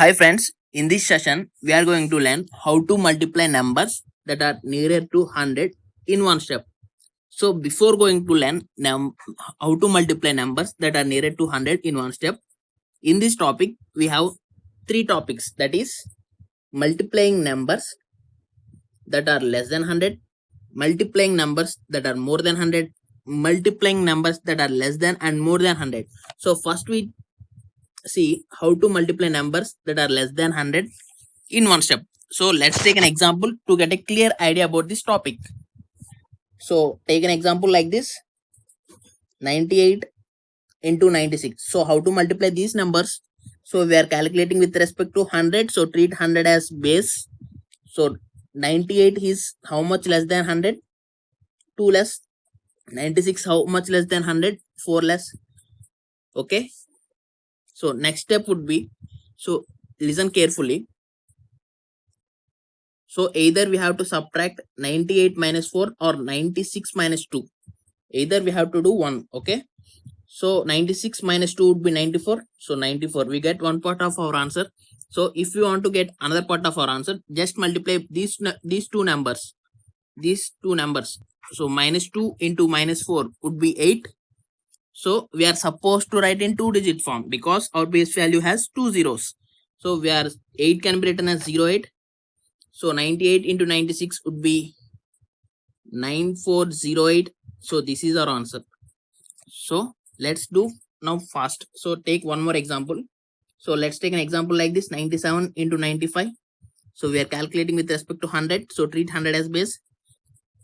Hi friends, in this session we are going to learn how to multiply numbers that are nearer to 100 in one step. So before going to learn how to multiply numbers that are nearer to 100 in one step, in this topic we have three topics, that is multiplying numbers that are less than 100, multiplying numbers that are more than 100, multiplying numbers that are less than and more than 100. So first we see how to multiply numbers that are less than 100 in one step. So let's take an example to get a clear idea about this topic. So take an example like this: 98 into 96. So how to multiply these numbers? So we are calculating with respect to 100, so treat 100 as base. So 98 is how much less than 100? 2 less. 96 how much less than 100? 4 less. Okay, so next step would be, so listen carefully. So either we have to subtract 98 minus 4 or 96 minus 2. Either we have to do one. Okay, so 96 minus 2 would be 94. So 94, we get one part of our answer. So if you want to get another part of our answer, just multiply these two numbers. So minus 2 into minus 4 would be 8. So we are supposed to write in 2-digit form because our base value has two zeros. So 8 can be written as 08. So 98 into 96 would be 9408. So this is our answer. So let's do now fast. So take one more example. So let's take an example like this: 97 into 95. So we are calculating with respect to 100. So treat 100 as base.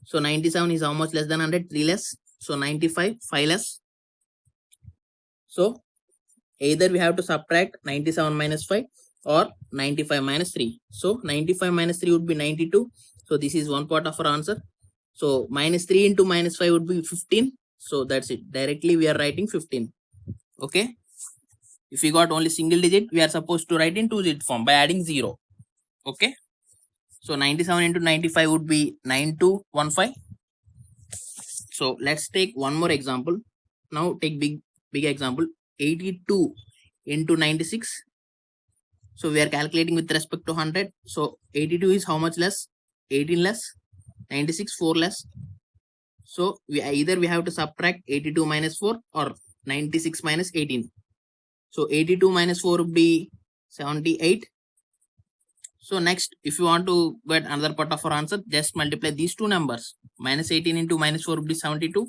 So 97 is how much less than 100? 3 less. So 95, 5 less. So either we have to subtract 97 minus 5 or 95 minus 3. So 95 minus 3 would be 92. So this is one part of our answer. So minus 3 into minus 5 would be 15. So that's it. Directly we are writing 15. Okay. If we got only single digit, we are supposed to write in 2-digit form by adding 0. Okay. So 97 into 95 would be 9215. So let's take one more example. Now take big example: 82 into 96. So we are calculating with respect to 100. So 82 is how much less? 18 less. 96 4 less. So we have to subtract 82 minus 4 or 96 minus 18. So 82 minus 4 would be 78. So next, if you want to get another part of our answer, just multiply these two numbers. Minus 18 into minus 4 would be 72.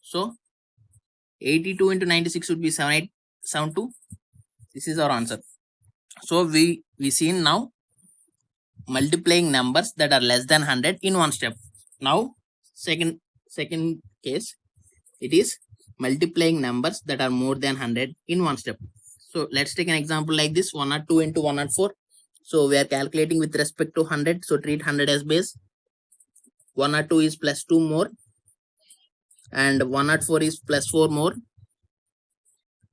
So 82 into 96 would be 7872. This is our answer. So we seen now multiplying numbers that are less than 100 in one step. Now second case, it is multiplying numbers that are more than 100 in one step. So let's take an example like this: 102 into 104. So we are calculating with respect to 100. So treat 100 as base. 102 is plus 2 more and 104 is plus 4 more.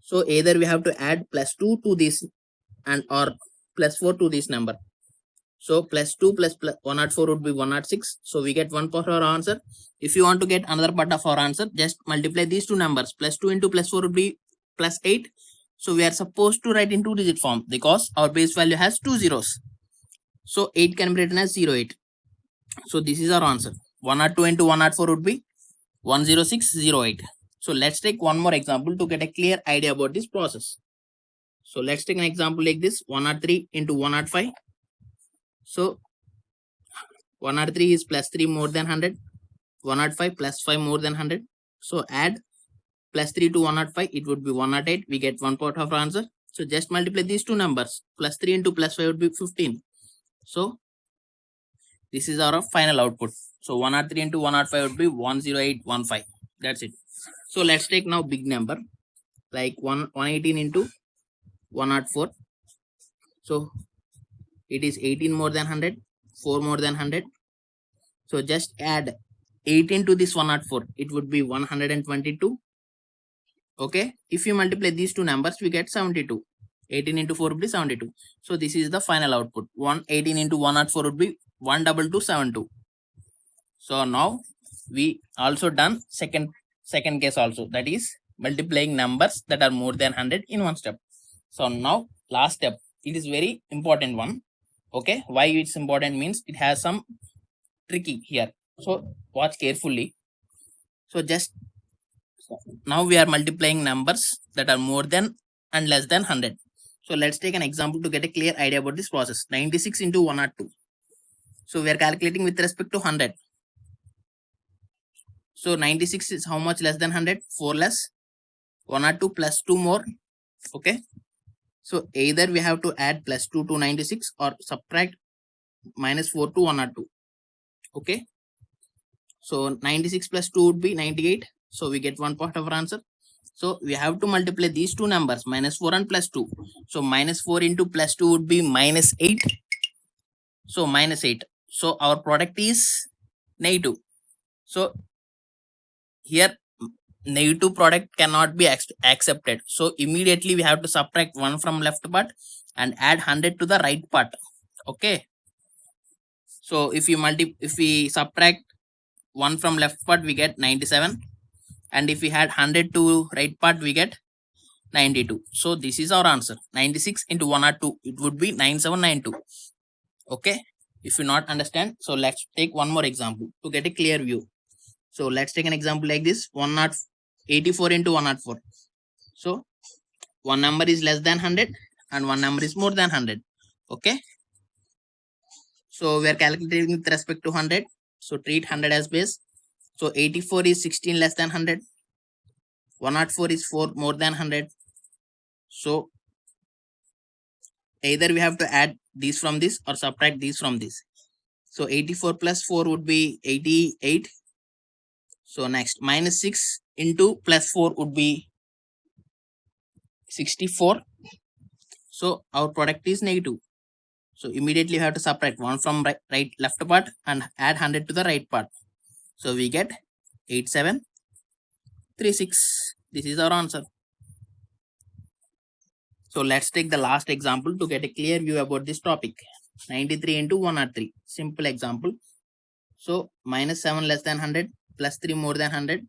So either we have to add plus 2 to this and or plus 4 to this number. So plus 2 plus 104 would be 106. So we get one part of our answer. If you want to get another part of our answer, just multiply these two numbers. Plus 2 into plus 4 would be plus 8. So we are supposed to write in 2-digit form because our base value has two zeros. So 8 can be written as 08. So this is our answer. 102 into 104 would be 10608. So let's take one more example to get a clear idea about this process. So let's take an example like this: 103 into 105. So 103 is plus 3 more than 100. 105 plus 5 more than 100. So add plus 3 to 105, it would be 108. We get one part of our answer. So just multiply these two numbers. Plus 3 into plus 5 would be 15. So this is our final output. So 103 into 105 would be 10815. That's it. So let's take now big number like 118 into 104. So it is 18 more than 100, 4 more than 100. So just add 18 to this 104. It would be 122. Okay. If you multiply these two numbers, we get 72. 18 into 4 would be 72. So this is the final output. 118 into 104 would be 12272. So now we also done second case also, that is multiplying numbers that are more than 100 in one step. So now last step, it is very important one. Okay, why it's important means it has some tricky here. So watch carefully. So just now we are multiplying numbers that are more than and less than 100. So let's take an example to get a clear idea about this process. 96 into 102. So we are calculating with respect to 100. So 96 is how much less than 100? 4 less. 102 plus 2 more. Okay. So either we have to add plus 2 to 96 or subtract minus 4 to 102. Okay. So 96 plus 2 would be 98. So we get one part of our answer. So we have to multiply these two numbers, minus 4 and plus 2. So minus 4 into plus 2 would be minus 8. So minus 8. So our product is negative. So here negative product cannot be accepted. So immediately we have to subtract 1 from left part and add 100 to the right part. Okay. So if we subtract 1 from left part, we get 97. And if we had 100 to right part, we get 92. So this is our answer. 96 into 102, it would be 9792. Okay. If you not understand, so let's take one more example to get a clear view. So let's take an example like this. 84 into 104. So one number is less than 100 and one number is more than 100. Okay. So we are calculating with respect to 100. So treat 100 as base. So 84 is 16 less than 100. 104 is 4 more than 100. So either we have to add these from this or subtract these from this. So 84 plus 4 would be 88. So next, minus 6 into plus 4 would be 64. So our product is negative. So immediately we have to subtract 1 from left part and add 100 to the right part. So we get 8736. This is our answer. So let's take the last example to get a clear view about this topic. 93 into 103. Simple example. So minus 7 less than 100 plus 3 more than 100.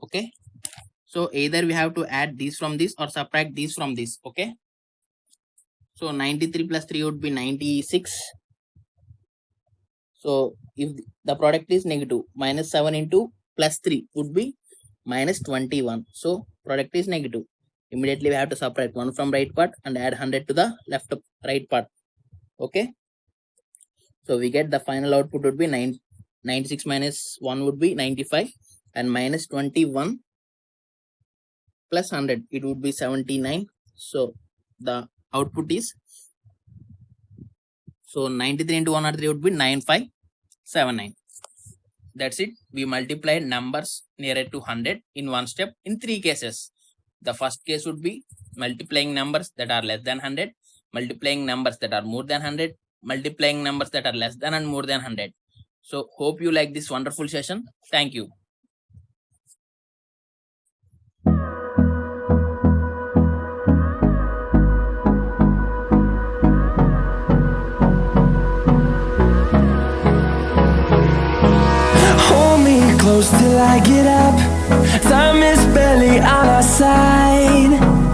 Okay. So either we have to add these from this or subtract these from this. Okay. So 93 plus 3 would be 96. So if the product is negative, minus 7 into plus 3 would be minus 21. So product is negative. Immediately we have to subtract 1 from right part and add 100 to the right part. Okay. So we get the final output would be 96 minus 1 would be 95 and minus 21 plus 100, it would be 79. So the output is, so 93 into 103 would be 9579. That's it. We multiplied numbers nearer to 100 in one step in 3 cases. The first case would be multiplying numbers that are less than 100, multiplying numbers that are more than 100, multiplying numbers that are less than and more than 100. So hope you like this wonderful session. Thank you. Hold me close till I get up. Time is barely on our side.